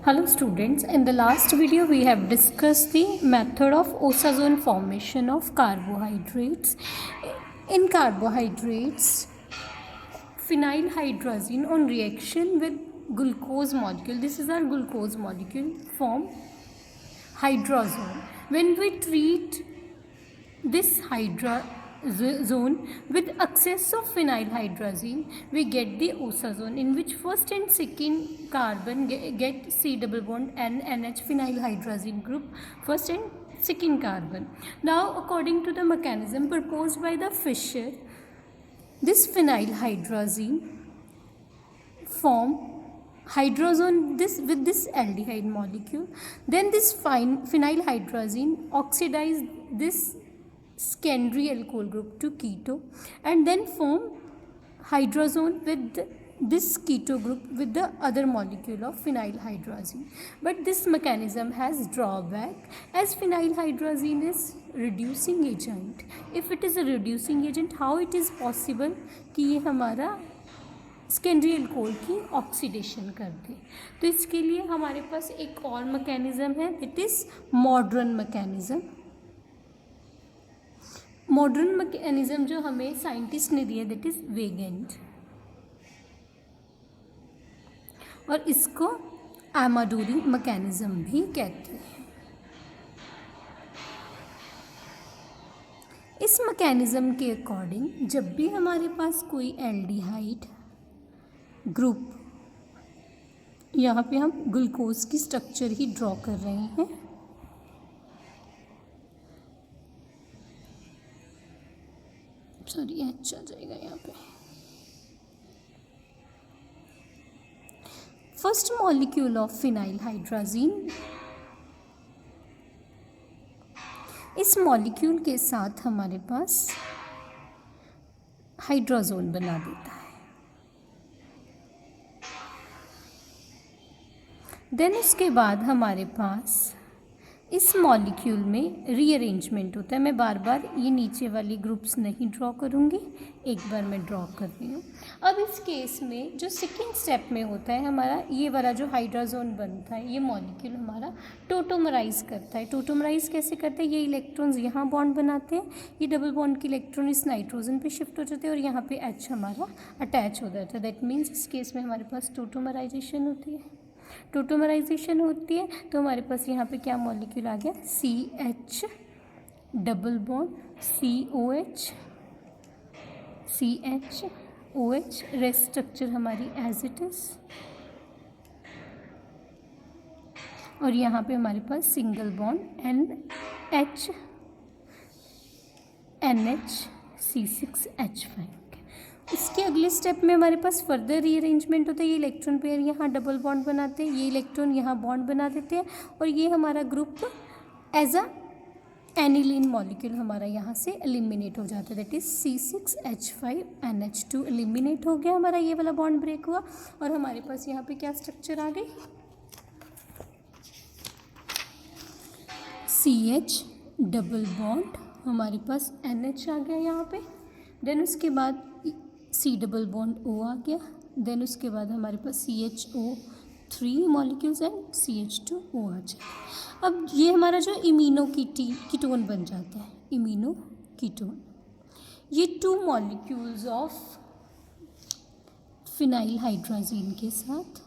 Hello students, in the last video we have discussed the method of osazone formation of carbohydrates. In carbohydrates, phenylhydrazine on reaction with glucose molecule, this is our glucose molecule, form hydrazone. When we treat this hydrazone with excess of phenylhydrazine, we get the osazone, in which first and second carbon get C double bond and NH phenylhydrazine group, first and second carbon. Now according to the mechanism proposed by the Fischer, this phenylhydrazine form hydrazone with this aldehyde molecule, then this phenylhydrazine oxidize this secondary alcohol group to keto and then form hydrazone with this keto group with the other molecule of phenylhydrazine. But this mechanism has drawback, as phenylhydrazine is reducing agent. If it is a reducing agent, how it is possible कि ये हमारा secondary alcohol की oxidation कर दे? तो इसके लिए हमारे पास एक और मैकेनिज्म है, it is modern mechanism. Modern mechanism जो हमें साइंटिस्ट ने दिया दैट इज वेगेंट, और इसको एमाडोरी मैकेनिज्म भी कहते हैं. इस मैकेनिज्म के अकॉर्डिंग जब भी हमारे पास कोई एल्डिहाइड ग्रुप, यहाँ पे हम ग्लूकोज की स्ट्रक्चर ही ड्रॉ कर रहे हैं, सॉरी एच आ जाएगा यहाँ पे. फर्स्ट मॉलिक्यूल ऑफ फिनाइलहाइड्राजीन, इस मॉलिक्यूल के साथ हमारे पास हाइड्रोजोन बना देता है. देन उसके बाद हमारे पास इस मॉलिक्यूल में रीअरेंजमेंट होता है. मैं बार बार ये नीचे वाली ग्रुप्स नहीं ड्रॉ करूँगी, एक बार मैं ड्रॉ कर रही हूँ. अब इस केस में जो सेकेंड स्टेप में होता है हमारा, ये वाला जो हाइड्रोजोन बनता है, ये मॉलिक्यूल हमारा टोटोमराइज करता है. टोटोमराइज कैसे करते हैं? ये इलेक्ट्रॉन्स यहाँ बॉन्ड बनाते हैं, ये डबल बॉन्ड के इलेक्ट्रॉन इस नाइट्रोजन पे शिफ्ट हो जाते हैं और यहाँ पे H हमारा अटैच हो जाता है. दैट मीन्स इस केस में हमारे पास टोटोमराइजेशन होती है. टोटोमराइजेशन होती है तो हमारे पास यहाँ पे क्या मॉलिक्यूल आ गया? CH double bond COH, CH OH, rest structure हमारी एज इट इज, और यहाँ पे हमारे पास single bond NH NH C6H5. इसके अगले स्टेप में हमारे पास फर्दर रीअरेंजमेंट होता है. ये इलेक्ट्रॉन पेयर यहाँ डबल बॉन्ड बनाते हैं, ये इलेक्ट्रॉन यहाँ बॉन्ड बना देते हैं, और ये हमारा group as a aniline molecule हमारा यहाँ से एलिमिनेट हो जाता है. दैट इज C6H5NH2 एलिमिनेट हो गया, हमारा ये वाला बॉन्ड ब्रेक हुआ, और हमारे पास यहाँ पे क्या स्ट्रक्चर आ गई? CH डबल बॉन्ड, हमारे पास NH आ गया यहाँ पे. देन उसके बाद C डबल बॉन्ड O आ गया. देन उसके बाद हमारे पास CHO3 मॉलिक्यूल्स एंड CH2O आ जाए. अब ये हमारा जो इमीनो कीटोन बन जाता है, इमीनो कीटोन, ये 2 मॉलिक्यूल्स ऑफ फिनाइलहाइड्राजीन के साथ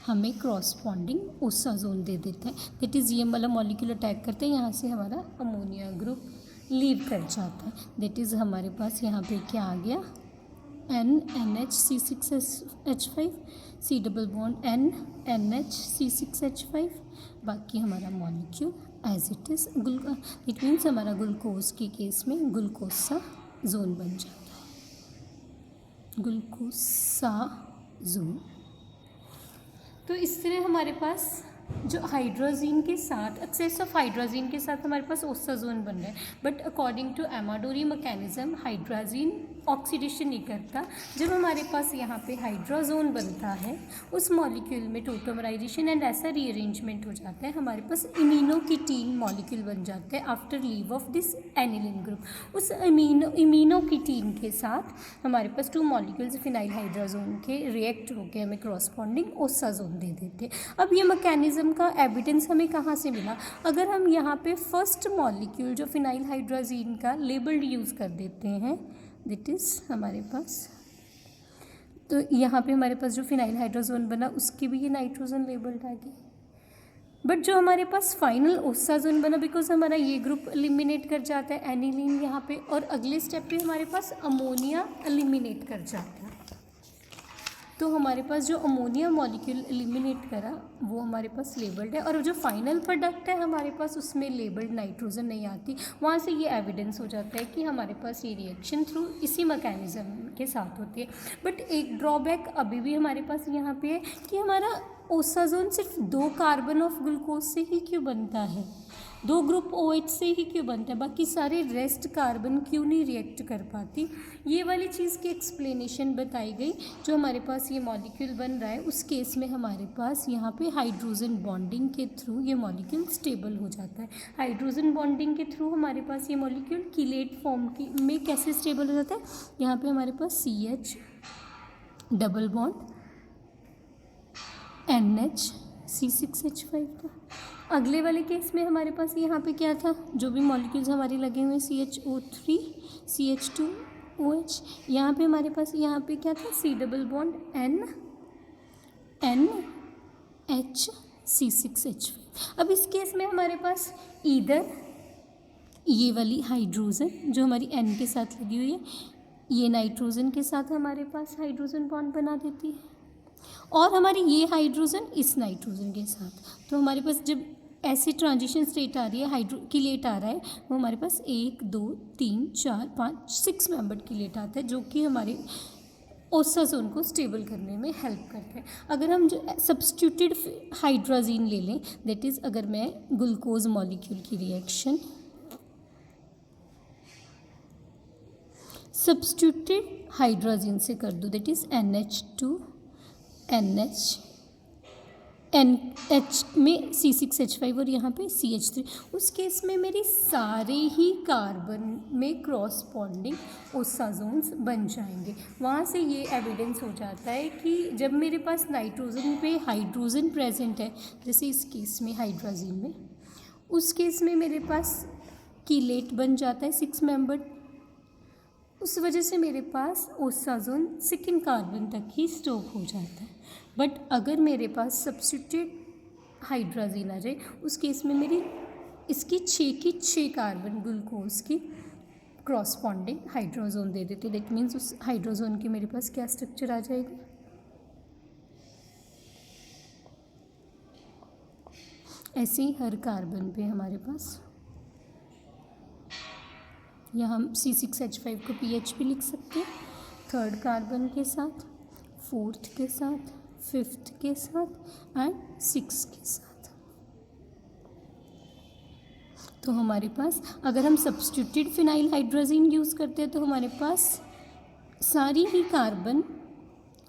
हमें क्रॉसपॉन्डिंग ओसाजोन दे देता है. दैट इज़ ये वाला मॉलिक्यूल अटैक करते हैं, यहाँ से हमारा अमोनिया ग्रुप लीव कर जाता है. दैट इज़ हमारे पास यहाँ पे क्या आ गया? NH C6H5, C double bond NH C6H5, बाकी हमारा molecule as it is. It means हमारा ग्लूकोज के केस में ग्लूकोसा जोन बन जाता है, ग्लूकोसा जोन. तो इस तरह हमारे पास जो हाइड्रोजीन के साथ एक्सेस ऑफ हाइड्रोजीन के साथ हमारे पास ओसाजोन बन रहा है, but according to Amadori mechanism hydrogen oxidation नहीं करता। जब हमारे पास यहाँ पे हाइड्रोजोन बनता है उस मॉलिक्यूल में टोटोमराइजेशन एंड ऐसा रीअरेंजमेंट हो जाता है, हमारे पास इमिनोकीटीन मॉलिक्यूल बन जाते हैं after leave of this aniline group. उस इमिनोकीटीन के साथ हमारे पास 2 मॉलिक्यूल्स फिनाइल हाइड्रोजोन के रिएक्ट होकर हमें क्रॉसपॉन्डिंग ओसाजोन दे देते हैं। अब ये मैकेनिज्म का एविडेंस हमें कहाँ से मिला? अगर हम यहाँ पे फर्स्ट मॉलिक्यूल जो फिनाइल हाइड्रोजीन का लेबल्ड यूज़ कर देते हैं, दैट इज़ हमारे पास, तो यहाँ पे हमारे पास जो फिनाइल हाइड्रोजोन बना उसकी भी ये नाइट्रोजन लेबल्ड आ गई, बट जो हमारे पास फाइनल ओसाजोन बना बिकॉज हमारा ये ग्रुप एलिमिनेट कर जाता है एनिलीन यहाँ पे, और अगले स्टेप पे हमारे पास अमोनिया एलिमिनेट कर जाता है। तो हमारे पास जो अमोनिया मॉलिक्यूल एलिमिनेट करा वो हमारे पास लेबल्ड है, और जो फाइनल प्रोडक्ट है हमारे पास उसमें लेबल्ड नाइट्रोजन नहीं आती। वहाँ से ये एविडेंस हो जाता है कि हमारे पास ये रिएक्शन थ्रू इसी मैकेनिज्म के साथ होती है। बट एक ड्रॉबैक अभी भी हमारे पास यहाँ पे है कि हमारा ओसाजोन सिर्फ 2 कार्बन ऑफ ग्लूकोज से ही क्यों बनता है, 2 ग्रुप OH से ही क्यों बनता है, बाकी सारे रेस्ट कार्बन क्यों नहीं रिएक्ट कर पाती? ये वाली चीज़ की एक्सप्लेनेशन बताई गई। जो हमारे पास ये मॉलिक्यूल बन रहा है उस केस में हमारे पास यहाँ पे हाइड्रोजन बॉन्डिंग के थ्रू ये मॉलिक्यूल स्टेबल हो जाता है। हाइड्रोजन बॉन्डिंग के थ्रू हमारे पास ये मॉलिक्यूल कीलेट फॉर्म की में कैसे स्टेबल हो जाता है? यहाँ पे हमारे पास CH double bond NH C6H5 था। अगले वाले केस में हमारे पास यहाँ पे क्या था, जो भी मॉलिक्यूल्स हमारे लगे हुए CHO3 CH2OH, यहाँ पे हमारे पास यहाँ पे क्या था, C double bond NH C6H5। अब इस केस में हमारे पास इधर ये वाली हाइड्रोजन जो हमारी N के साथ लगी हुई है ये नाइट्रोजन के साथ हमारे पास हाइड्रोजन बॉन्ड बना देती है, और हमारी ये हाइड्रोजन इस नाइट्रोजन के साथ। तो हमारे पास जब ऐसी ट्रांजिशन स्टेट आ रही है, हाइड्रोकीलेट आ रहा है, वो हमारे पास 1 2 3 4 5 6 मेंबर्ड कीलेट आता है जो कि हमारे ओसाजोन को स्टेबल करने में हेल्प करते हैं। अगर हम जो सब्स्टिट्यूटेड हाइड्रोजीन ले लें, दैट इज़ अगर मैं ग्लूकोज मॉलिक्यूल की रिएक्शन सब्स्टिट्यूटेड हाइड्रोजीन से कर दूँ, दैट इज़ NH2 NH में C6H5 और यहाँ पे CH3, उस केस में मेरी सारे ही कार्बन में क्रॉसपॉन्डिंग ओसाजोन्स बन जाएंगे। वहाँ से ये एविडेंस हो जाता है कि जब मेरे पास नाइट्रोजन पे हाइड्रोजन प्रेजेंट है, जैसे इस केस में हाइड्रोजन में, उस केस में मेरे पास कीलेट बन जाता है 6 मेंबर्ड, उस वजह से मेरे पास ओसाजोन सेकेंड कार्बन तक ही स्टॉप हो जाता है। बट अगर मेरे पास सब्स्टिट्यूटेड हाइड्रोजीन आ जाए उस केस में मेरी इसकी 6 की 6 कार्बन ग्लूकोज की क्रॉसपॉन्डिंग हाइड्रोजोन दे देती है। दैट मीन्स उस हाइड्रोजोन की मेरे पास क्या स्ट्रक्चर आ जाएगा, ऐसे ही हर कार्बन पे हमारे पास, या हम C6H5 को PH भी लिख सकते हैं, 3rd कार्बन के साथ, 4th के साथ, 5th के साथ एंड 6th के साथ। तो हमारे पास अगर हम सब्स्टिट्यूटेड फिनाइल हाइड्रोजीन यूज़ करते हैं तो हमारे पास सारी ही कार्बन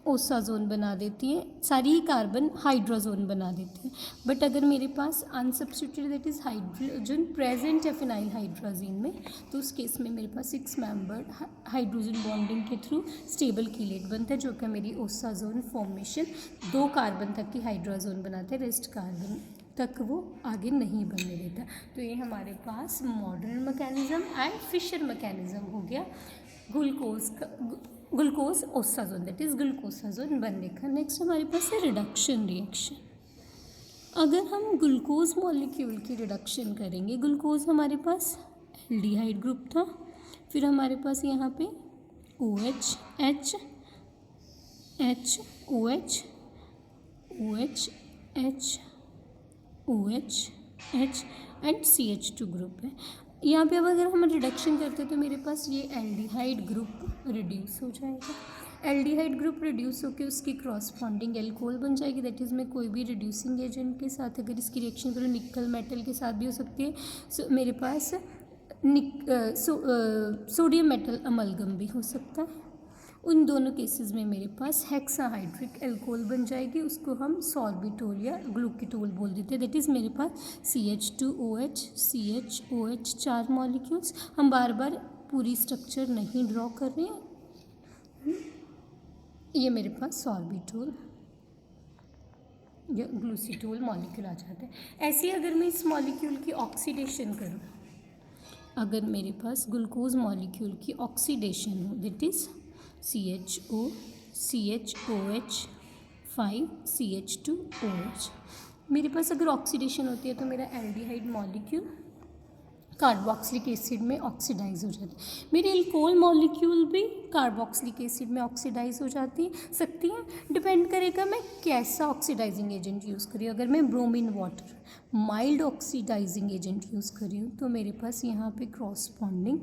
ओसाजोन बना देती है, सारी ही कार्बन हाइड्रोजोन बना देती है। बट अगर मेरे पास अनसब्स्टिट्यूटेड दैट इज़ हाइड्रोजन प्रेजेंट है फिनाइल हाइड्रोजीन में, तो उस केस में मेरे पास 6 मेंबर्ड हाइड्रोजन बॉन्डिंग के थ्रू स्टेबल कीलेट बनता है, जो कि मेरी ओसाजोन फॉर्मेशन 2 कार्बन तक की हाइड्रोजोन बनाते हैं, रेस्ट कार्बन तक वो आगे नहीं बनने देता। तो ये हमारे पास modern mechanism and Fischer mechanism हो गया glucose osazone, that is glucosazone बनने का। नेक्स्ट हमारे पास है रिडक्शन रिएक्शन। अगर हम ग्लूकोज मॉलिक्यूल की रिडक्शन करेंगे, ग्लूकोज हमारे पास एल्डिहाइड ग्रुप था, फिर हमारे पास यहाँ पे OH H H OH OH H OH H and CH2 group है। यहाँ पे अब अगर हम रिडक्शन करते हैं तो मेरे पास ये एल्डिहाइड ग्रुप रिड्यूस हो जाएगा, एल्डिहाइड ग्रुप रिड्यूस होकर उसकी क्रॉसपॉन्डिंग एल्कोहल बन जाएगी, दैट इज़ मैं कोई भी रिड्यूसिंग एजेंट के साथ अगर इसकी रिएक्शन करूँ, निकल मेटल के साथ भी हो सकती है, सो मेरे पास सोडियम मेटल अमलगम भी हो सकता है। उन दोनों केसेस में मेरे पास हेक्साहाइड्रिक एल्कोहल बन जाएगी, उसको हम सॉर्बिटोल या ग्लूकेटोल बोल देते हैं। दैट इज़ मेरे पास CH2OH CHOH 4 मॉलिक्यूल्स। हम बार बार पूरी स्ट्रक्चर नहीं ड्रॉ कर रहे हैं। ये मेरे पास सॉर्बिटोल या ग्लूसीटोल मॉलिक्यूल आ जाता है। ऐसे अगर मैं इस मॉलिक्यूल की ऑक्सीडेशन करूँ, अगर मेरे पास ग्लूकोज मॉलिक्यूल की ऑक्सीडेशन हो, that is CHO CHOH 5 CH2OH, मेरे पास अगर ऑक्सीडेशन होती है तो मेरा एल्डिहाइड मॉलिक्यूल कार्बोक्सिलिक एसिड में ऑक्सीडाइज हो जाती है। मेरी अल्कोहल मॉलिक्यूल भी कार्बोक्सिलिक एसिड में ऑक्सीडाइज हो सकती हैं। डिपेंड करेगा मैं कैसा ऑक्सीडाइजिंग एजेंट यूज़ करी हूँ। अगर मैं bromine water mild oxidizing agent use करी हूँ तो मेरे पास यहाँ पे क्रॉसपॉन्डिंग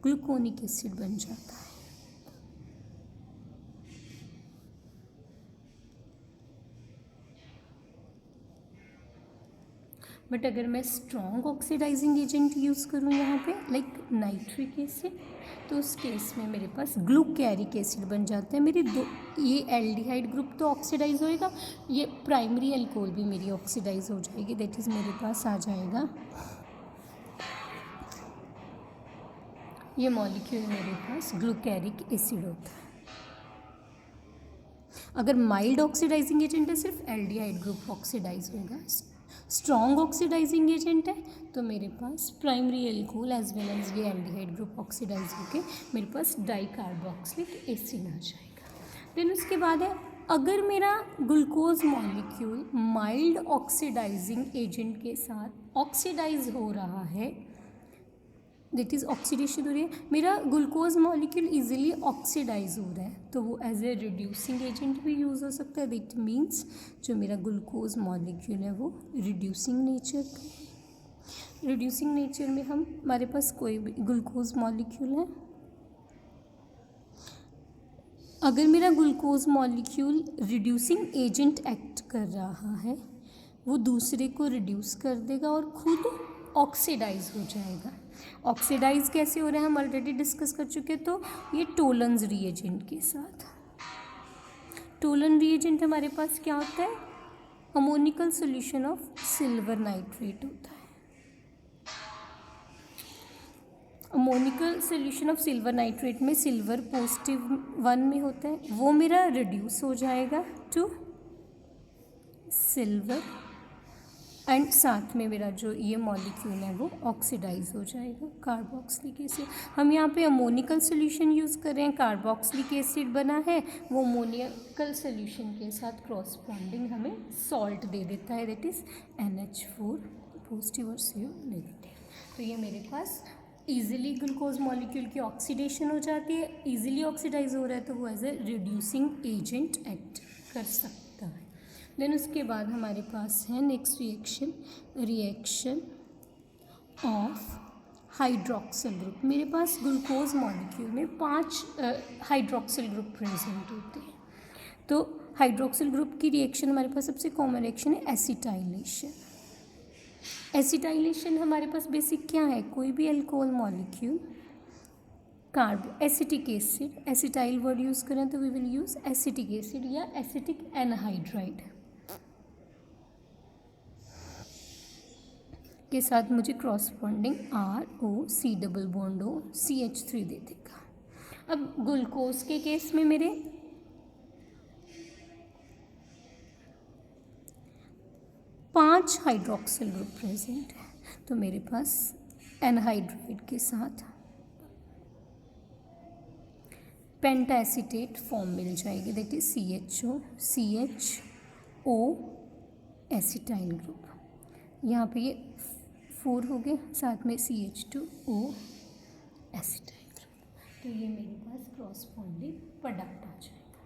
ग्लूकोनिक एसिड बन जाता है। बट अगर मैं स्ट्रॉन्ग ऑक्सीडाइजिंग एजेंट यूज़ करूँ यहाँ पे लाइक नाइट्रिक एसिड, तो उस केस में मेरे पास ग्लूकैरिक एसिड बन जाता है। मेरे दो ये एल्डिहाइड ग्रुप तो ऑक्सीडाइज होएगा, ये प्राइमरी अल्कोहल भी मेरी ऑक्सीडाइज हो जाएगी। दैट इज़ मेरे पास आ जाएगा ये मॉलिक्यूल मेरे पास ग्लूकैरिक एसिड होता है। अगर माइल्ड ऑक्सीडाइजिंग एजेंट है सिर्फ एल्डिहाइड ग्रुप ऑक्सीडाइज होगा। स्ट्रॉन्ग ऑक्सीडाइजिंग एजेंट है तो मेरे पास primary alcohol as well as ये एल्डिहाइड ग्रुप ऑक्सीडाइज होके मेरे पास डाइकार्बोक्सिलिक एसिड आ जाएगा। देन उसके बाद है, अगर मेरा glucose molecule mild oxidizing agent के साथ ऑक्सीडाइज हो रहा है, दैट इज़ ऑक्सीडेशन हो रही है, मेरा ग्लूकोज मॉलिक्यूल इजीली ऑक्सीडाइज हो रहा है तो वो एज ए रिड्यूसिंग एजेंट भी यूज़ हो सकता है। दैट मीन्स जो मेरा ग्लूकोज मॉलिक्यूल है वो रिड्यूसिंग नेचर का। रिड्यूसिंग नेचर में हमारे पास कोई भी ग्लूकोज मॉलिक्यूल है, अगर मेरा glucose molecule reducing agent act कर रहा है, वो दूसरे को रिड्यूस कर देगा और खुद ऑक्सीडाइज हो जाएगा। ऑक्सीडाइज कैसे हो रहा है हम ऑलरेडी डिस्कस कर चुके हैं, तो ये टोलन्स रिएजेंट के साथ। टोलन रिएजेंट हमारे पास क्या होता है, ammoniacal solution of silver nitrate होता है। Ammoniacal solution of silver nitrate में सिल्वर +1 में होता है, वो मेरा रिड्यूस हो जाएगा टू सिल्वर एंड साथ में मेरा जो ये मॉलिक्यूल है वो ऑक्सीडाइज हो जाएगा कार्बोक्सिलिक एसिड। हम यहाँ पे अमोनिकल सोल्यूशन यूज़ कर रहे हैं, कार्बोक्सिलिक एसिड बना है, वो अमोनिकल सोल्यूशन के साथ क्रॉसपॉन्डिंग हमें सॉल्ट दे देता है, दैट इज़ NH4 पॉजिटिव और CO नेगेटिव। तो ये मेरे पास ईजिली ग्लूकोज मॉलिक्यूल की ऑक्सीडेशन हो जाती है, ईजिली ऑक्सीडाइज हो रहा है तो वो as a reducing agent act कर सकता है। देन उसके बाद हमारे पास है next reaction of hydroxyl group. मेरे पास ग्लूकोज मॉलिक्यूल में 5 हाइड्रोक्सिल ग्रुप प्रेजेंट होते हैं। तो हाइड्रोक्सिल ग्रुप की रिएक्शन हमारे पास सबसे कॉमन रिएक्शन है एसिटाइलेशन। एसिटाइलेशन हमारे पास बेसिक क्या है, कोई भी alcohol molecule acetic acid, acetyl word use करें तो we will use acetic acid या एसिटिक एनहाइड्राइड के साथ मुझे corresponding ROC double bond O CH3 दे देगा। अब ग्लूकोज के केस में मेरे पांच हाइड्रोक्सिल ग्रुप प्रेजेंट है, तो मेरे पास एनहाइड्राइड के साथ पेंटाएसीटेट फॉर्म मिल जाएगी, that is CHO CHO acetyl group. यहाँ पे ये 4 हो गए, साथ में CH2O एसिटाइल ग्रुप। तो ये मेरे पास क्रॉसपॉन्डिंग प्रोडक्ट आ जाएगा,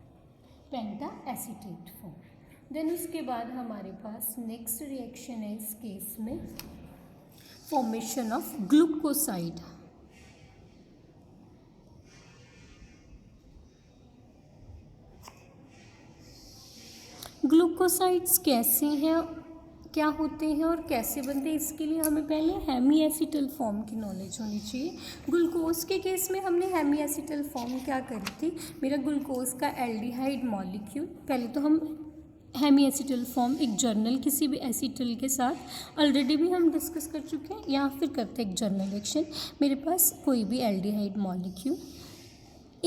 पेंटाएसीटेट फॉर्म। देन उसके बाद हमारे पास नेक्स्ट रिएक्शन है इस केस में फॉर्मेशन ऑफ ग्लूकोसाइड। ग्लूकोसाइड्स कैसे हैं, क्या होते हैं और कैसे बनते हैं, इसके लिए हमें पहले हेमी एसिटल फॉर्म की नॉलेज होनी चाहिए। ग्लूकोज के केस में हमने हेमी एसिटल फॉर्म क्या करी थी, मेरा ग्लूकोज का एल्डिहाइड मॉलिक्यूल, पहले तो हम हेमी एसिटल फॉर्म एक जर्नल किसी भी एसिटल के साथ ऑलरेडी भी हम डिस्कस कर चुके हैं, या फिर करते एक जर्नल रिएक्शन। मेरे पास कोई भी एल्डिहाइड मॉलिक्यूल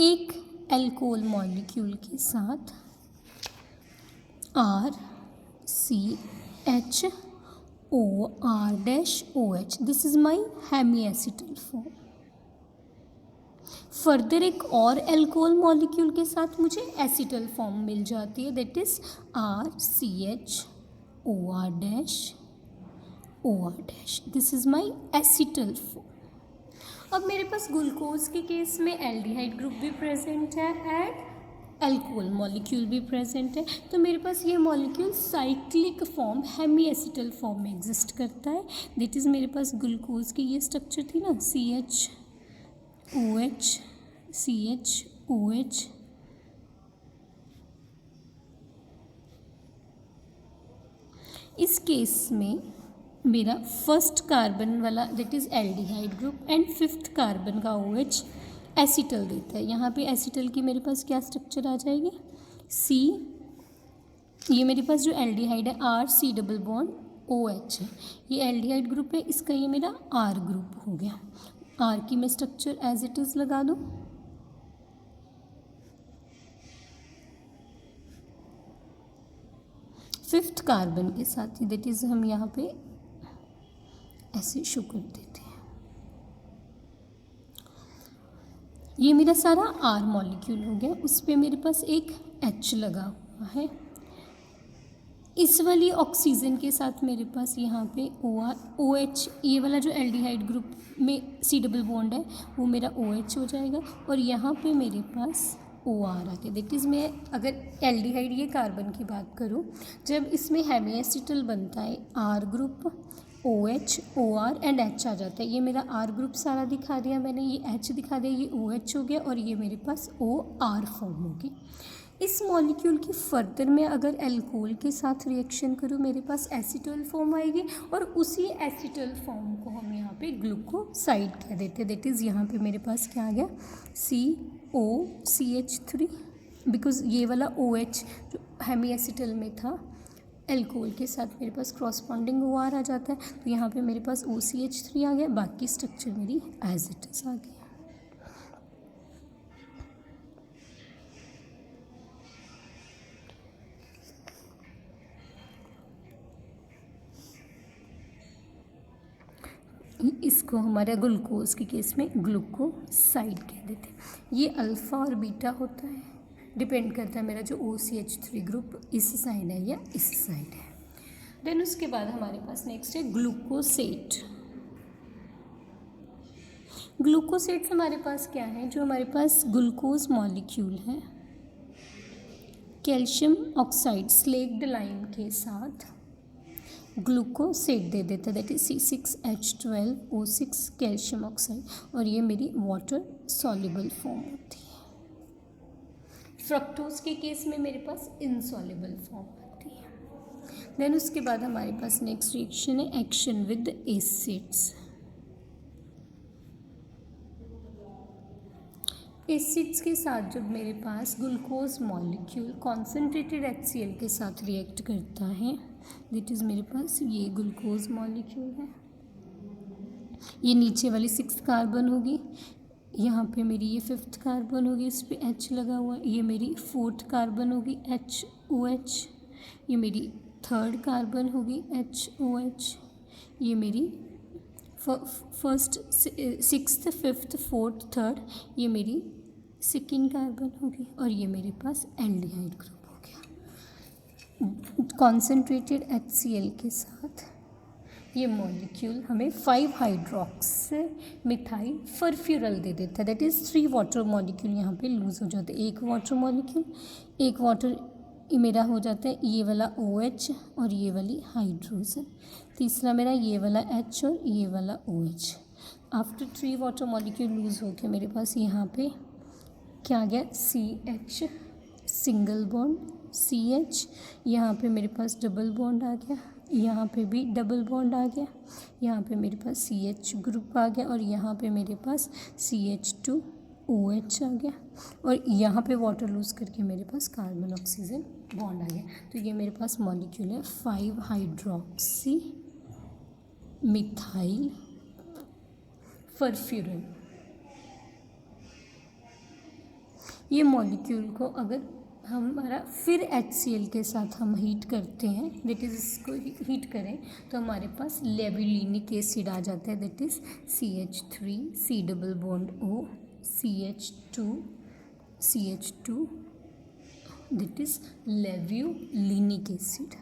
एक एल्कोहल मॉलिक्यूल के साथ RCHOR-OH, this is my hemiacetal form. Further एक और एल्कोहल मॉलिक्यूल के साथ मुझे एसिटल फॉर्म मिल जाती है, that is RCHOR-OR-, this is my acetal form. अब मेरे पास ग्लूकोज के केस में एल्डिहाइड ग्रुप भी प्रेजेंट है एंड एल्कोहल मॉलिक्यूल भी प्रेजेंट है, तो मेरे पास ये molecule cyclic form hemiacetal form में एग्जिस्ट करता है। दैट इज़ मेरे पास ग्लूकोज की ये स्ट्रक्चर थी ना, CHOH इस केस में मेरा फर्स्ट कार्बन वाला that is aldehyde group and fifth carbon का OH एसिटल देता है। यहाँ पे एसिटल की मेरे पास क्या स्ट्रक्चर आ जाएगी, C, ये मेरे पास जो एल्डिहाइड है RC⸻OH है, ये एल्डिहाइड ग्रुप है, इसका ये मेरा R ग्रुप हो गया। R की मैं स्ट्रक्चर एज इट इज़ लगा दूँ, फिफ्थ कार्बन के साथ ही दैट इज़ हम यहाँ पे ऐसे शो कर देते हैं। ये मेरा सारा R मॉलिक्यूल हो गया, उस पर मेरे पास एक H लगा हुआ है। इस वाली ऑक्सीजन के साथ मेरे पास यहाँ पे OH, ये वाला जो एल्डिहाइड ग्रुप में C डबल बॉन्ड है वो मेरा OH हो जाएगा, और यहाँ पे मेरे पास OR आ गया। दैट इज़ मैं अगर एल्डिहाइड ये कार्बन की बात करूँ, जब इसमें हेमी एसिटल बनता है R group, OH, OR and H आ जाता है। ये मेरा R ग्रुप सारा दिखा दिया मैंने, ये H दिखा दिया, ये OH हो गया, और ये मेरे पास OR फॉर्म होगी। इस मॉलिक्यूल की फर्दर में अगर एल्कोहल के साथ रिएक्शन करूँ, मेरे पास एसिटल फॉर्म आएगी, और उसी एसिटल फॉर्म को हम यहाँ पे ग्लूकोसाइड कह देते हैं। दैट इज़ यहाँ पे मेरे पास क्या आ गया, COCH3, बिकॉज ये वाला OH जो हेमी एसिटल में था एल्कोहल के साथ मेरे पास क्रॉसपॉन्डिंग OR आ जाता है, तो यहाँ पे मेरे पास OCH3 आ गया, बाकी स्ट्रक्चर मेरी एज इट इज़ आ गई। इसको हमारा ग्लूकोज के केस में ग्लूकोसाइड कह देते हैं। ये अल्फ़ा और बीटा होता है, डिपेंड करता है मेरा जो OCH3 ग्रुप इस साइड है या इस साइड है। देन उसके बाद हमारे पास नेक्स्ट है ग्लूकोसेट। ग्लूकोसेट्स हमारे पास क्या है, जो हमारे पास ग्लूकोज मॉलिक्यूल है कैल्शियम ऑक्साइड स्लेक्ड लाइम के साथ ग्लूकोसेट दे देता है, that is C6H12O6 calcium oxide, और ये मेरी वाटर सॉल्युबल फॉर्म होती है। फ्रक्टोज के केस में मेरे पास इनसॉल्युबल फॉर्म होती है। देन उसके बाद हमारे पास नेक्स्ट रिएक्शन है एक्शन विद एसिड्स। एसिड्स के साथ जब मेरे पास ग्लूकोज मॉलिक्यूल कॉन्सेंट्रेटेड HCl के साथ रिएक्ट करता है, दैट इज़ मेरे पास ये ग्लूकोज मॉलिक्यूल है, ये नीचे वाली 6th कार्बन होगी, यहाँ पे मेरी ये 5th कार्बन होगी, इस पे H लगा हुआ है, ये मेरी 4th कार्बन होगी HOH, ये मेरी 3rd कार्बन होगी HOH, ये मेरी first 6th 5th 4th 3rd ये मेरी 2nd कार्बन होगी, और ये मेरे पास एल्डिहाइड ग्रुप हो गया। कॉन्सेंट्रेटेड HCl के साथ ये मॉलिक्यूल हमें 5 मिथाइल फर्फ्यूरल दे देता है, दैट इज़ 3 वाटर मॉलिक्यूल यहाँ पे लूज हो जाते हैं। एक वाटर मॉलिक्यूल, एक वाटर ये मेरा हो जाता है ये वाला OH और ये वाली हाइड्रोजन, तीसरा मेरा ये वाला H और ये वाला OH। After 3 water molecule lose होके मेरे पास यहाँ पे क्या आ गया सिंगल बॉन्ड CH, यहाँ पे मेरे पास डबल बॉन्ड आ गया, यहाँ पे भी डबल बॉन्ड आ गया, यहाँ पे मेरे पास CH ग्रुप आ गया और यहाँ पे मेरे पास CH2OH आ गया और यहाँ पे वाटर लूज़ करके मेरे पास कार्बन ऑक्सीजन बॉन्ड आ गया। तो ये मेरे पास मॉलिक्यूल है 5 हाइड्रोक्सी मिथाइल फर्फ्यूरन। ये मॉलिक्यूल को अगर हमारा फिर HCl के साथ हम हीट करते हैं, दैट इज़ इसको हीट करें तो हमारे पास लेविलिनिक एसिड आ जाता है, that is CH3 C double bond O CH2 that is levulinic acid.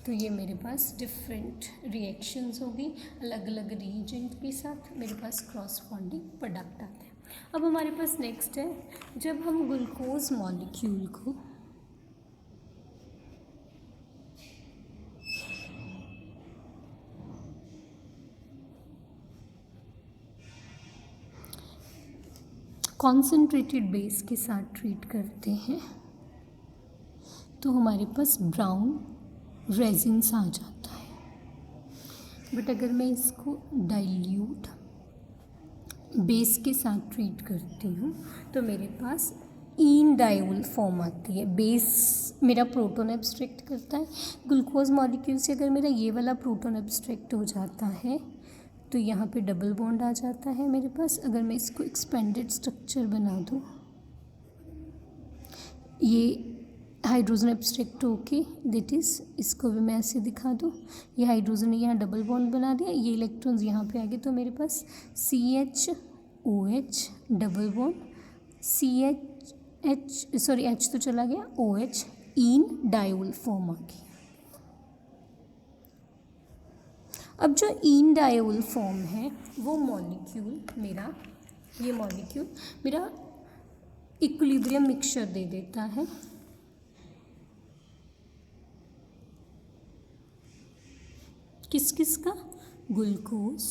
तो ये मेरे पास डिफरेंट रिएक्शंस होगी अलग अलग रीएजेंट के साथ, मेरे पास क्रॉसबॉन्डिंग प्रोडक्ट आते हैं। अब हमारे पास नेक्स्ट है, जब हम ग्लूकोज मॉलिक्यूल को कॉन्सेंट्रेटेड बेस के साथ ट्रीट करते हैं तो हमारे पास ब्राउन रेजिन्स आ जाता है। बट अगर मैं इसको डाइल्यूट बेस के साथ ट्रीट करती हूँ तो मेरे पास इन डायोल फॉर्म आती है। बेस मेरा प्रोटॉन एब्स्ट्रैक्ट करता है। ग्लूकोज मॉलिक्यूल से अगर मेरा ये वाला प्रोटॉन एब्स्ट्रैक्ट हो जाता है तो यहाँ पे डबल बॉन्ड आ जाता है मेरे पास। अगर मैं इसको एक्सपेंडेड स्ट्रक्चर बना दूँ, ये हाइड्रोजन एब्स्ट्रैक्ट होके दैट इज़ इसको भी मैं ऐसे दिखा दूँ, ये हाइड्रोजन ने यहाँ डबल बॉन्ड बना दिया, ये इलेक्ट्रॉन्स यहाँ पे आ गए तो मेरे पास CHOH डबल बॉन्ड H तो चला गया, OH इन डायोल फॉर्म आ गई। अब जो इन डायोल फॉर्म है वो ये मॉलिक्यूल मेरा इक्विलिब्रियम मिक्सचर दे देता है। किस किस का? ग्लूकोज,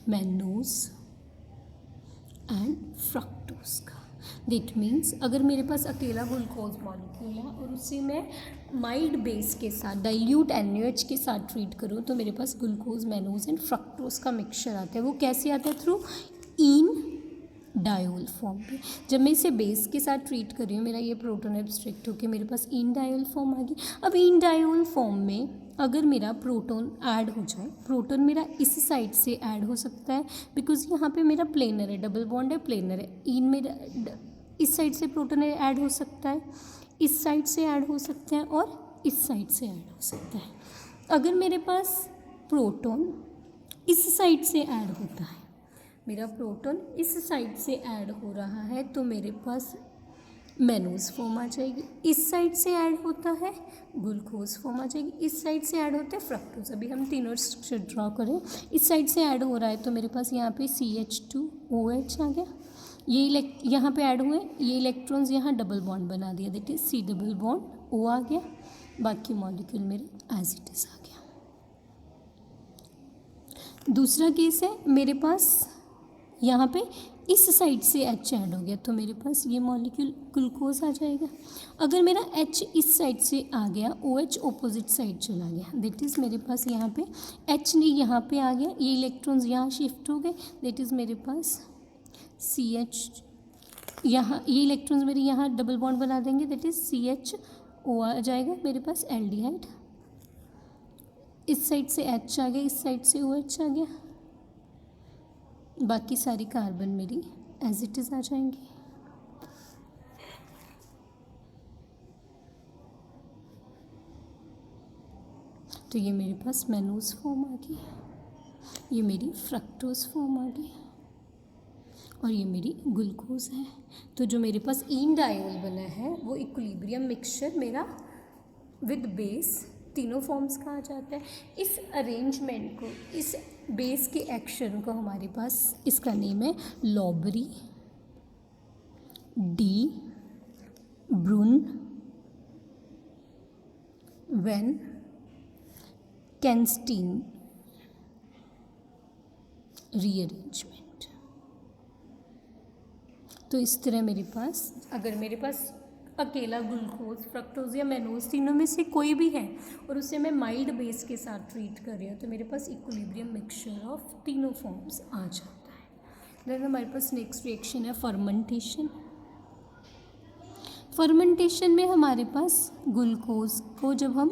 मैनोज एंड फ्रक्टोज का। दैट मीन्स अगर मेरे पास अकेला ग्लूकोज मॉलिक्यूल है और उसे मैं माइल्ड बेस के साथ डाइल्यूट NaOH के साथ ट्रीट करूँ तो मेरे पास ग्लूकोज, मैनोज एंड फ्रक्टोज का मिक्सचर आता है। वो कैसे आता है? थ्रू इन डायोल फॉर्म पे। जब मैं इसे बेस के साथ ट्रीट कर रही हूँ, मेरा ये प्रोटॉन एब्स्ट्रैक्ट होकर मेरे पास इन डायोल फॉर्म आ गई। अब इन डायोल फॉर्म में अगर मेरा प्रोटॉन ऐड हो जाए, प्रोटॉन मेरा इस साइड से ऐड हो सकता है बिकॉज यहाँ पे मेरा प्लेनर है, डबल बॉन्ड है, प्लेनर है। इन मेरा इस साइड से प्रोटॉन ऐड हो सकता है, इस साइड से ऐड हो सकते हैं और इस साइड से ऐड हो सकता है। अगर मेरे पास प्रोटॉन इस साइड से ऐड होता है, मेरा प्रोटॉन इस साइड से ऐड हो रहा है तो मेरे पास मैनोज फॉर्म आ जाएगी। इस साइड से ऐड होता है ग्लूकोज फॉर्म आ जाएगी। इस साइड से ऐड होते हैं फ्रक्टोज। अभी हम तीनों स्ट्रक्चर ड्रॉ करें। इस साइड से ऐड हो रहा है तो मेरे पास यहाँ पे CH2OH आ गया। ये यहाँ पे ऐड हुए, ये इलेक्ट्रॉन्स यहाँ डबल बॉन्ड बना दिया, that is C double bond O आ गया। बाकी मॉलिक्यूल मेरे एज इट इज आ गया। दूसरा केस है, मेरे पास यहाँ पे इस साइड से H ऐड हो गया तो मेरे पास ये मॉलिक्यूल ग्लूकोज आ जाएगा। अगर मेरा H इस साइड से आ गया, OH ऑपोजिट साइड चला गया, दैट इज़ मेरे पास यहाँ पे H ने यहाँ पे आ गया, ये इलेक्ट्रॉन्स यहाँ शिफ्ट हो गए, दैट इज़ मेरे पास CH यहाँ, ये इलेक्ट्रॉन्स मेरे यहाँ डबल बॉन्ड बना देंगे, दैट इज़ CHO आ जाएगा मेरे पास एल्डिहाइड। इस साइड से H आ गया, इस साइड से OH आ गया। बाकी सारी कार्बन मेरी एज इट इज़ आ जाएंगी। तो ये मेरे पास मैनोज फॉर्म आ गई, ये मेरी फ्रक्टोज फॉर्म आ गई और ये मेरी ग्लूकोज है। तो जो मेरे पास इन डायोल बना है वो इक्विलिब्रियम मिक्सचर मेरा विद बेस तीनों फॉर्म्स का आ जाता है। इस अरेंजमेंट को, इस बेस के एक्शन को हमारे पास, इसका नेम है लॉबरी डी ब्रून वेन कैंस्टीन रीअरेंजमेंट। तो इस तरह मेरे पास, अगर मेरे पास अकेला ग्लूकोज, फ्रक्टोज या मैनोज तीनों में से कोई भी है और उसे मैं माइल्ड बेस के साथ ट्रीट कर रही हूँ, तो मेरे पास इक्विलिब्रियम मिक्सचर ऑफ तीनों फॉर्म्स आ जाता है। देन हमारे पास नेक्स्ट रिएक्शन है फर्मेंटेशन। फर्मेंटेशन में हमारे पास ग्लूकोज को जब हम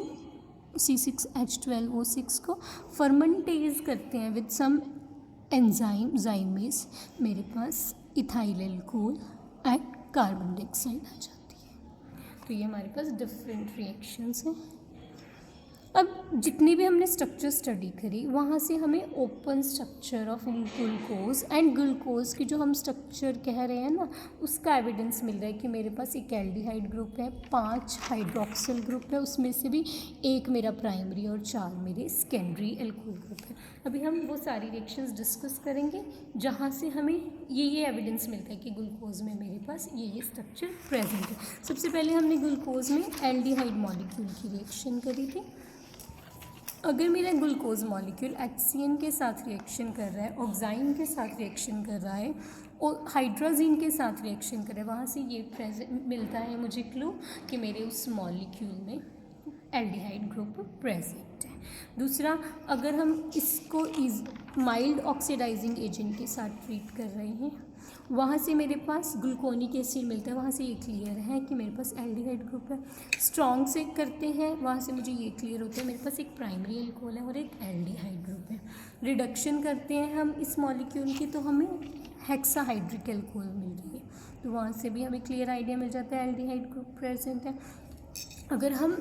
C6H12O6 को फर्मेंटेज करते हैं विद सम एंजाइम जाइमेस, मेरे पास ethyl alcohol and carbon dioxide आ जाती है। तो ये हमारे पास डिफरेंट रिएक्शंस हैं। अब जितनी भी हमने स्ट्रक्चर स्टडी करी वहाँ से हमें open structure of glucose and glucose की जो हम स्ट्रक्चर कह रहे हैं ना, उसका एविडेंस मिल रहा है कि मेरे पास एक एल्डिहाइड ग्रुप है, 5 हाइड्रोक्सिल ग्रुप है, उसमें से भी एक मेरा प्राइमरी और 4 मेरे सेकेंडरी एल्कोहल ग्रुप है। अभी हम वो सारी रिएक्शंस डिस्कस करेंगे जहाँ से हमें ये एविडेंस मिलता है कि ग्लूकोज में मेरे पास ये स्ट्रक्चर प्रेजेंट है। सबसे पहले हमने ग्लूकोज में एल्डिहाइड मॉलिक्यूल की रिएक्शन करी थी। अगर मेरा ग्लूकोज मॉलिक्यूल HCN के साथ रिएक्शन कर रहा है, ऑक्साइन के साथ रिएक्शन कर रहा है और हाइड्रोजीन के साथ रिएक्शन कर रहा है, वहाँ से ये प्रेजेंट मिलता है मुझे क्लू कि मेरे उस मॉलिक्यूल में एल्डिहाइड ग्रुप प्रेजेंट है। दूसरा, अगर हम इसको माइल्ड ऑक्सीडाइजिंग एजेंट के साथ ट्रीट कर रहे हैं, वहाँ से मेरे पास ग्लूकोनिक एसिड मिलता है, वहाँ से ये क्लियर है कि मेरे पास एल्डिहाइड ग्रुप है। स्ट्रॉन्ग से करते हैं, वहाँ से मुझे ये क्लियर होता है मेरे पास एक प्राइमरी एल्कोहल है और एक एल्डिहाइड ग्रुप है। रिडक्शन करते हैं हम इस मॉलिक्यूल की तो हमें हेक्साहाइड्रिक एल्कोहल मिल रही है, तो वहाँ से भी हमें क्लियर आइडिया मिल जाता है एल्डिहाइड ग्रुप प्रेजेंट है। अगर हम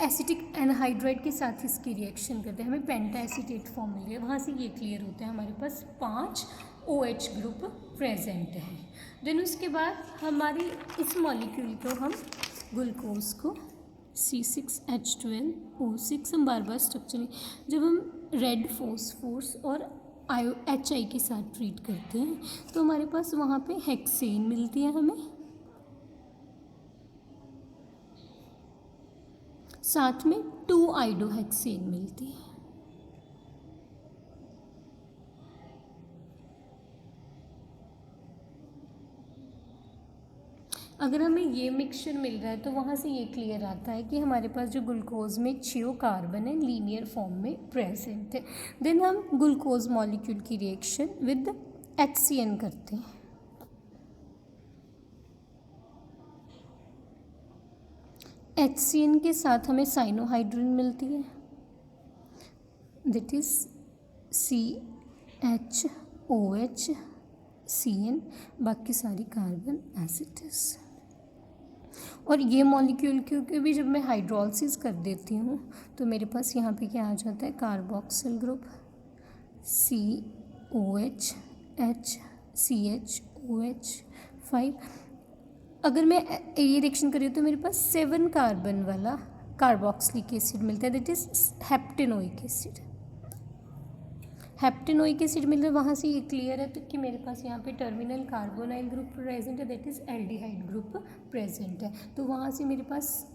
एसिटिक एनहाइड्राइड के साथ इसकी रिएक्शन करते हैं, हमें पेंटा एसीटेट फॉर्म मिल रही है, वहाँ से ये क्लियर होता है हमारे पास 5 OH ग्रुप प्रेजेंट है। देन उसके बाद हमारी इस मॉलिक्यूल को हम ग्लूकोज को C6H12O6, हम बार बार स्ट्रक्चर जब हम रेड फॉस्फोरस और HI के साथ ट्रीट करते हैं तो हमारे पास वहाँ पे हेक्सेन मिलती है हमें, साथ में 2 आइडोहेक्सेन मिलती है। अगर हमें ये मिक्सचर मिल रहा है तो वहाँ से ये क्लियर आता है कि हमारे पास जो ग्लूकोज में 6 कार्बन है लीनियर फॉर्म में प्रेजेंट है। देन हम ग्लूकोज मॉलिक्यूल की रिएक्शन विद HCN करते हैं। HCN के साथ हमें साइनोहाइड्रिन मिलती है, दैट इज CHOHCN, बाकी सारी कार्बन एज इट इज। और ये मॉलिक्यूल क्योंकि भी जब मैं हाइड्रोलिसिस कर देती हूँ तो मेरे पास यहाँ पे क्या आ जाता है, कार्बोक्सिल ग्रुप COHHCHOH5। अगर मैं ये रिएक्शन कर रही हूँ तो मेरे पास 7 कार्बन वाला कार्बोक्सिलिक एसिड मिलता है, दैट इज हेप्टेनोइक एसिड। हेप्टेनोइक एसिड मिल रहा है, वहाँ से ये क्लियर है तो कि मेरे पास यहाँ पे टर्मिनल कार्बोनाइल ग्रुप प्रेजेंट है, that is aldehyde group present है। तो वहाँ से मेरे पास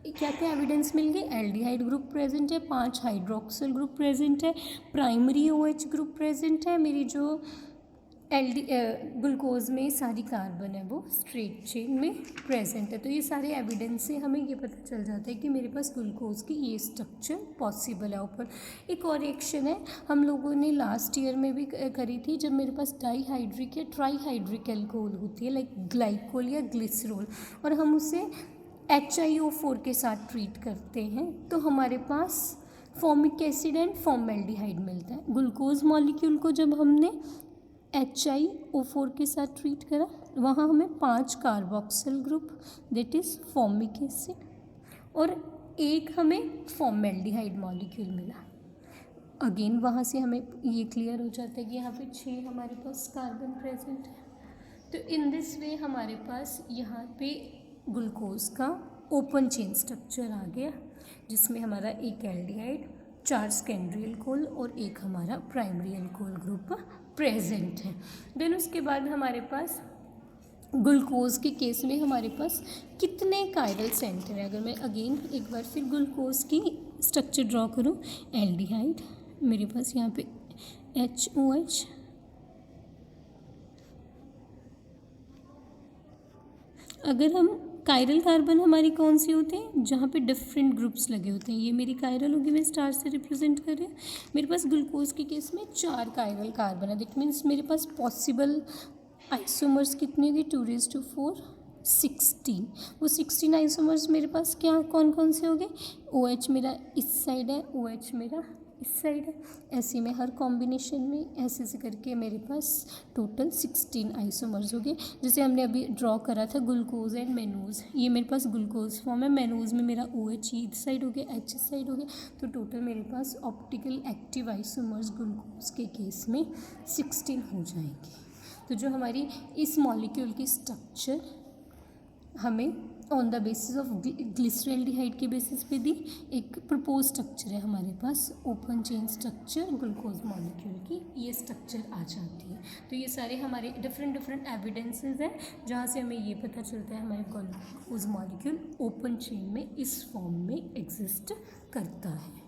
क्या क्या एविडेंस मिल गई, एल्डिहाइड ग्रुप प्रेजेंट है, 5 हाइड्रोक्सिल ग्रुप प्रेजेंट है, प्राइमरी OH ग्रुप प्रेजेंट है, मेरी जो ग्लूकोज में सारी कार्बन है वो स्ट्रेट चेन में प्रेजेंट है। तो ये सारे एविडेंस से हमें ये पता चल जाता है कि मेरे पास ग्लूकोज की ये स्ट्रक्चर पॉसिबल है। ऊपर एक और रिएक्शन है हम लोगों ने लास्ट ईयर में भी करी थी, जब मेरे पास डाईहाइड्रिक या ट्राईहाइड्रिक एल्कोहल होती है लाइक ग्लाइकोल या ग्लिसरॉल और हम उसे HiO4 के साथ ट्रीट करते हैं तो हमारे पास फॉर्मिक एसिड एंड फॉर्मेल्डिहाइड मिलता है। ग्लूकोज मॉलिक्यूल को जब हमने HiO4 के साथ ट्रीट करा वहाँ हमें 5 carboxyl group that is formic acid और एक हमें फॉर्मेल्डिहाइड मॉलिक्यूल मिला। अगेन वहाँ से हमें ये क्लियर हो जाता है कि यहाँ पे 6 हमारे पास कार्बन प्रेजेंट है। तो इन दिस वे हमारे पास यहाँ पे ग्लूकोज का ओपन चेन स्ट्रक्चर आ गया जिसमें हमारा एक एल्डिहाइड, 4 सेकेंडरी एल्कोहल और एक हमारा प्राइमरी एल्कोहल ग्रुप प्रेजेंट है। देन उसके बाद हमारे पास ग्लूकोज के केस में हमारे पास कितने कायरल सेंटर है। अगर मैं अगेन एक बार फिर ग्लूकोज की स्ट्रक्चर ड्रॉ करूँ, एल्डिहाइड मेरे पास यहाँ पे HOH, अगर हम कायरल कार्बन हमारी कौन सी होते हैं, जहाँ पे डिफरेंट ग्रुप्स लगे होते हैं, ये मेरी कायरल होगी, मैं स्टार से रिप्रेजेंट कर रही हूँ। मेरे पास ग्लूकोज के केस में 4 कायरल कार्बन है, दैट मीन्स मेरे पास पॉसिबल आइसोमर्स कितने होंगे, 2⁴ 16। वो 16 आइसोमर्स मेरे पास क्या कौन कौन से हो गए, OH मेरा इस साइड है, OH मेरा इस साइड है, ऐसे में हर कॉम्बिनेशन में ऐसे ऐसे करके मेरे पास टोटल 16 आइसोमर्स हो गए। जैसे हमने अभी ड्रॉ करा था ग्लूकोज एंड मैनोज, ये मेरे पास ग्लूकोज फॉर्म है, मैनोज में मेरा OH इस साइड हो गया, H इस साइड हो गया, तो टोटल मेरे पास ऑप्टिकल एक्टिव आइसोमर्स ग्लूकोज के केस में 16 हो जाएंगे। तो जो हमारी इस मॉलिक्यूल की स्ट्रक्चर हमें on the basis of glyceraldehyde के बेसिस पे दी, एक प्रपोज स्ट्रक्चर है हमारे पास, open chain structure glucose molecule की, ये स्ट्रक्चर आ जाती है। तो ये सारे हमारे डिफरेंट एविडेंसेस हैं जहाँ से हमें ये पता चलता है हमारे ग्लूकोज मॉलिक्यूल ओपन चेन में इस फॉर्म में एग्जिस्ट करता है।